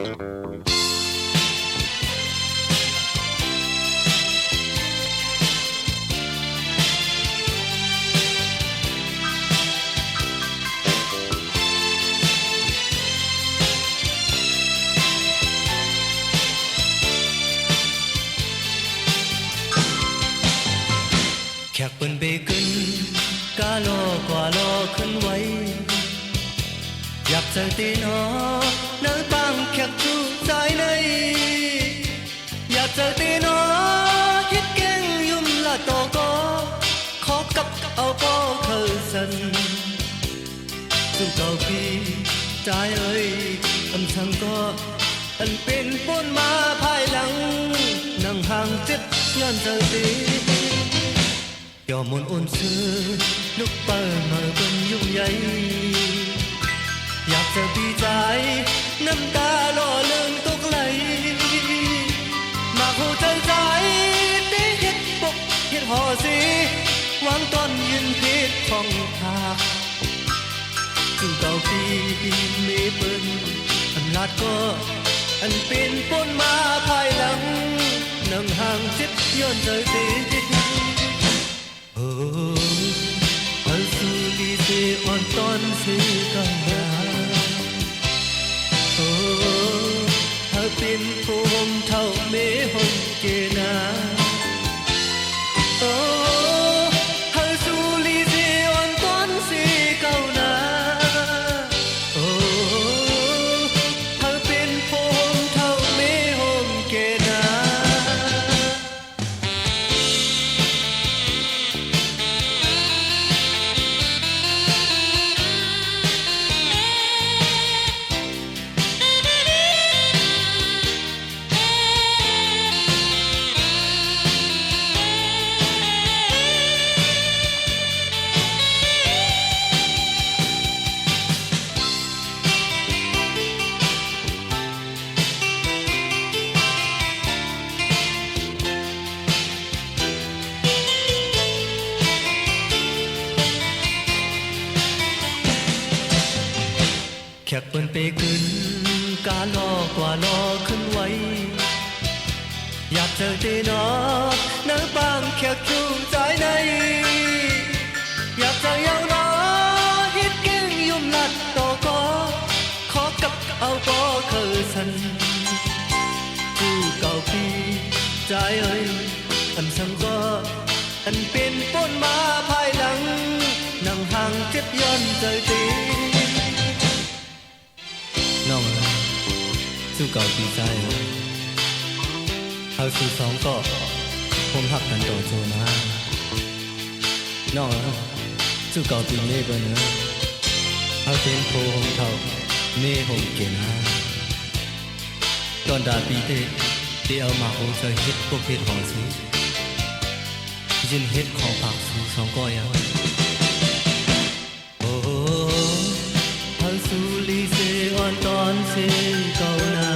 แขกเปิ้นเบกึนกาลอกว่าลอขึ้นไว้อยากเจอตีนอเนื้อปังแขกจูใจในอยากเจอตีนอฮิตเก่งยุ่มละโตก็ขอกับเอาก็เคยสันสู่เก่าปีใจเอ้ยอำชังก็อันเป็นป้นมาภายหลังนั่งห่างเจ็บย้อนเจอตียอมมนอุ่นซื้อลูกเปิดมาบนยุ่งใหญ่อยากจะดีใจน้ำตาหล่อเลื่อนตกไหลมาหูใจใจได้เห็ดปกเห็ดห่อสีวางต้นยืนเพชรของทากจึงเก่าปีมีเปิ้นอันลาดก็อันเป็นป้นมาภายหลังนั่งห่างจิตย้อนใจตีเอาสู่ลีเซออนตอนซื้อกันมาถ้าเป็นผู้ห่มเท่าเมห่มเกนาเอาสู่ลีเซออนตอนซื้อเก่านาถ้าเป็นผู้ห่มเท่าเมห่มเกนาแขกเปิ้นเปขึ้นกาลอกว่าลอขึ้นไว้อยากเจอเตนอเนื้อปังแขกจูใจในอยากเจอยาวนอฮิตเก่งยุ่มลัดต่อก็ขอกับเอาก็เคยสันจูเก่าปีใจเอ้ยอันสังก็อันเป็นป้นมาภายหลังนั่งห่างเจ็บย้อนใจตีน้องสู้เก่าปีใจเอาสู่สองก็ผมหักกันต่อโจนะน้องสู้เก่าปีเล่เบอร์เนื้อเอาเป็นโพหงเท่าเม่หงเกนะตอนดาปีเตที่เอามาหงใจเฮ็ดพวกเฮ็ดหอสียินเฮ็ดของปากสู่สองก็ยังสู่ลีเซออนตอนเซเก่านา